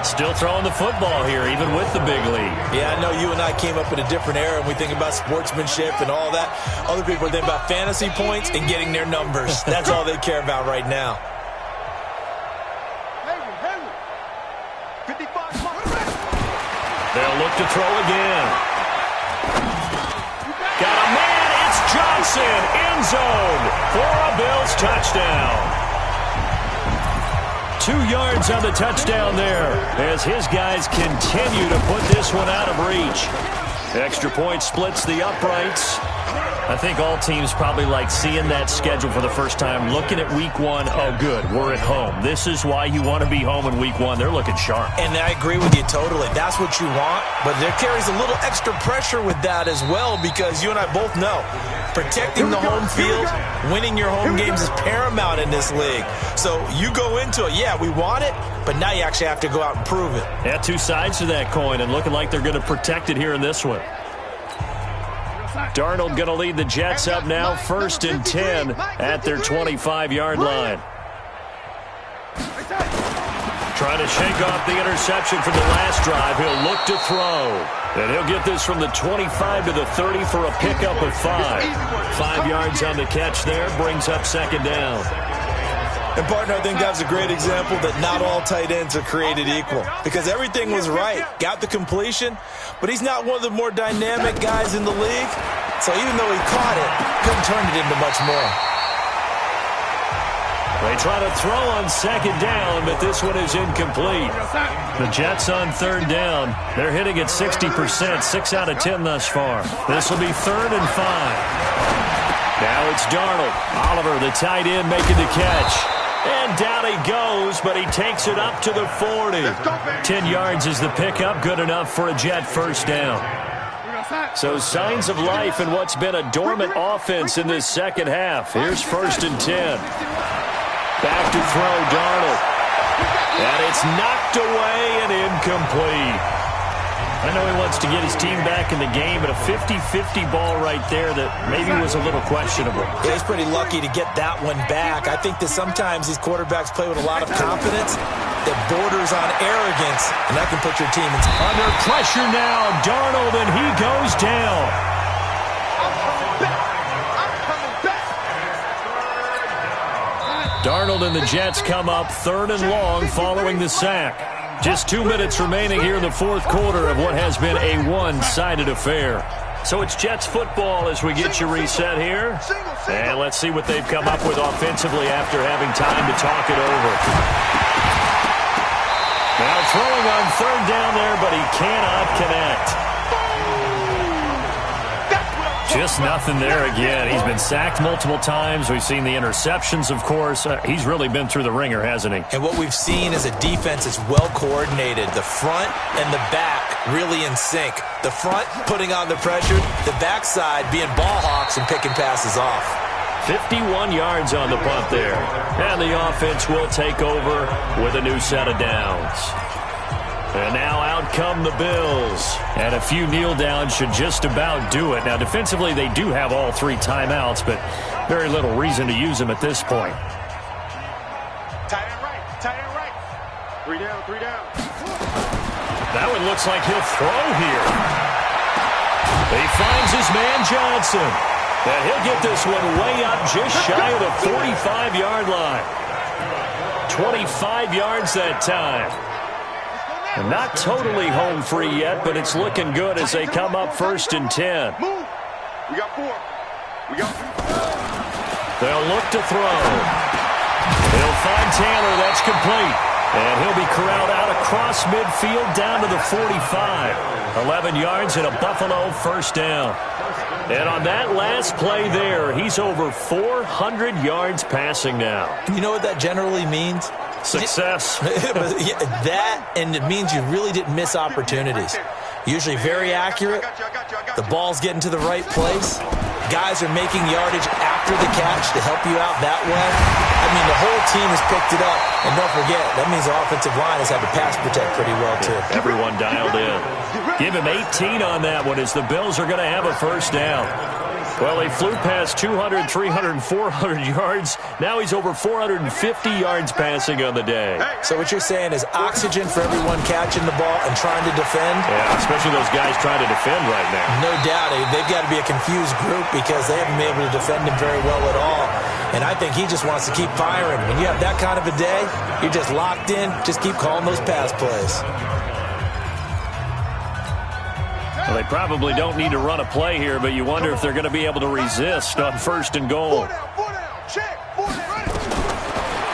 B: Still throwing the football here, even with the big lead.
C: Yeah, I know you and I came up in a different era, and we think about sportsmanship and all that. Other people think about fantasy points and getting their numbers. That's all they care about right now.
B: They'll look to throw again. Got a man, it's Johnson, end zone for a Bills touchdown. 2 yards on the touchdown there as his guys continue to put this one out of reach. Extra point splits the uprights. I think all teams probably like seeing that schedule for the first time, looking at week 1. Oh, good, we're at home. This is why you want to be home in week 1. They're looking sharp.
C: And I agree with you totally. That's what you want, but there carries a little extra pressure with that as well, because you and I both know protecting the home field, winning your home games is paramount in this league. So you go into it, yeah, we want it, but now you actually have to go out and prove it.
B: Yeah, two sides to that coin, and looking like they're going to protect it here in this one. Darnold going to lead the Jets up now, 1st and 10 at their 25-yard line. Trying to shake off the interception from the last drive. He'll look to throw. And he'll get this from the 25 to the 30 for a pickup of 5. 5 yards on the catch there, brings up 2nd down.
C: And, partner, I think that was a great example that not all tight ends are created equal, because everything was right. Got the completion, but he's not one of the more dynamic guys in the league. So even though he caught it, couldn't turn it into much more.
B: They try to throw on 2nd down, but this one is incomplete. The Jets on 3rd down. They're hitting at 60%, 6 out of 10 thus far. This will be 3rd and 5. Now it's Darnold. Oliver, the tight end, making the catch. And down he goes, but he takes it up to the 40. 10 yards is the pickup, good enough for a Jet 1st down. So signs of life in what's been a dormant offense in this second half. Here's 1st and 10. Back to throw, Darnold. And it's knocked away and incomplete. I know he wants to get his team back in the game, but a 50-50 ball right there that maybe was a little questionable.
C: Yeah, he's pretty lucky to get that one back. I think that sometimes these quarterbacks play with a lot of confidence that borders on arrogance, and that can put your team in.
B: Under pressure now, Darnold, and he goes down. Darnold and the Jets come up 3rd and long following the sack. Just 2 minutes remaining here in the 4th quarter of what has been a one-sided affair. So it's Jets football as we get you reset here. And let's see what they've come up with offensively after having time to talk it over. Now throwing on 3rd down there, but he cannot connect. Just nothing there again. He's been sacked multiple times. We've seen the interceptions, of course. He's really been through the ringer, hasn't he?
C: And what we've seen is a defense that's well coordinated. The front and the back really in sync. The front putting on the pressure, the backside being ball hawks and picking passes off.
B: 51 yards on the punt there. And the offense will take over with a new set of downs. And now out come the Bills. And a few kneel downs should just about do it. Now, defensively, they do have all 3 timeouts, but very little reason to use them at this point.
D: Tight end right, tight end right. 3 down, 3 down.
B: That one looks like he'll throw here. He finds his man Johnson. And he'll get this one way up just shy of the 45-yard line. 25 yards that time. And not totally home free yet, but it's looking good as they come up 1st and 10.
D: Move. We got 4. We got 4.
B: They'll look to throw. He'll find Taylor. That's complete. And he'll be corralled out across midfield down to the 45. 11 yards and a Buffalo 1st down. And on that last play there, he's over 400 yards passing now.
C: You know what that generally means?
B: Success.
C: That, and it means you really didn't miss opportunities. Usually very accurate. The ball's getting to the right place. Guys are making yardage after the catch to help you out that way. I mean, the whole team has picked it up. And don't forget, that means the offensive line has had to pass protect pretty well, too.
B: Everyone dialed in. Give him 18 on that one as the Bills are going to have a 1st down. Well, he flew past 200, 300, 400 yards. Now he's over 450 yards passing on the day.
C: So what you're saying is oxygen for everyone catching the ball and trying to defend?
B: Yeah, especially those guys trying to defend right now.
C: No doubt. They've got to be a confused group because they haven't been able to defend him very well at all. And I think he just wants to keep firing. When you have that kind of a day, you're just locked in. Just keep calling those pass plays.
B: Well, they probably don't need to run a play here, but you wonder if they're going to be able to resist on 1st and goal.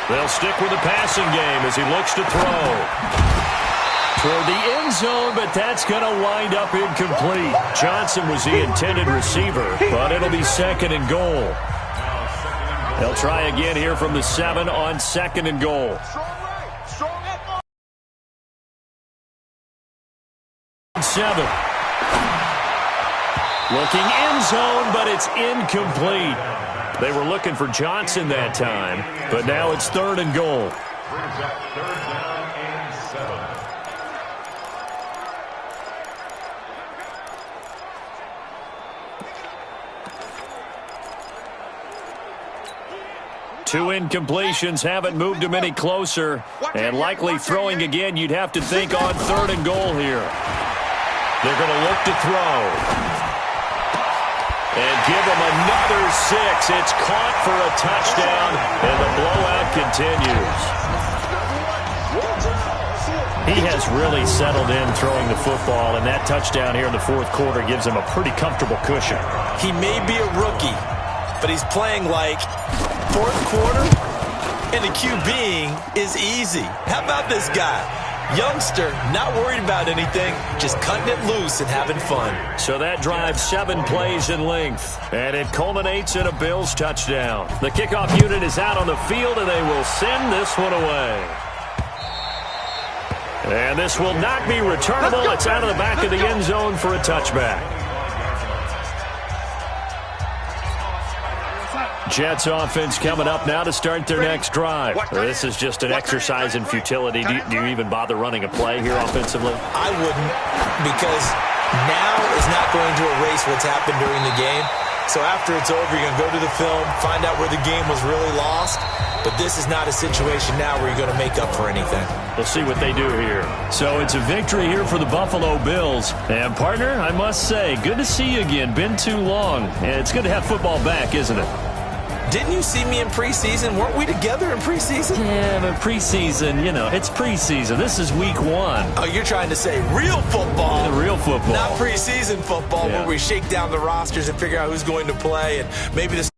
B: They'll stick with the passing game as he looks to throw. Toward the end zone, but that's going to wind up incomplete. Johnson was the intended receiver, but it'll be 2nd and goal. They'll try again here from the 7 on 2nd and goal. 7. Looking end zone, but it's incomplete. They were looking for Johnson that time, but now it's 3rd and goal.
E: Brings up 3rd down and 7.
B: Two incompletions haven't moved him any closer, and likely throwing again, you'd have to think on 3rd and goal here. They're going to look to throw. And give him another 6. It's caught for a touchdown, and the blowout continues. He has really settled in throwing the football, and that touchdown here in the 4th quarter gives him a pretty comfortable cushion.
C: He may be a rookie, but he's playing like 4th quarter, and the QBing is easy. How about this guy? Youngster, not worried about anything, just cutting it loose and having fun.
B: So that drives 7 plays in length, and it culminates in a Bills touchdown. The kickoff unit is out on the field, and they will send this one away. And this will not be returnable. It's out of the back of the end zone for a touchback. Jets offense coming up now to start their next drive. This is just an exercise in futility. Do you even bother running a play here offensively?
C: I wouldn't, because now is not going to erase what's happened during the game. So after it's over, you're going to go to the film, find out where the game was really lost. But this is not a situation now where you're going to make up for anything.
B: We'll see what they do here. So it's a victory here for the Buffalo Bills. And, partner, I must say, good to see you again. Been too long. And it's good to have football back, isn't it?
C: Didn't you see me in preseason? Weren't we together in preseason?
B: Yeah, but preseason, you know, it's preseason. This is week 1.
C: Oh, you're trying to say real football.
B: The real football.
C: Not preseason football, where we shake down the rosters and figure out who's going to play, and maybe this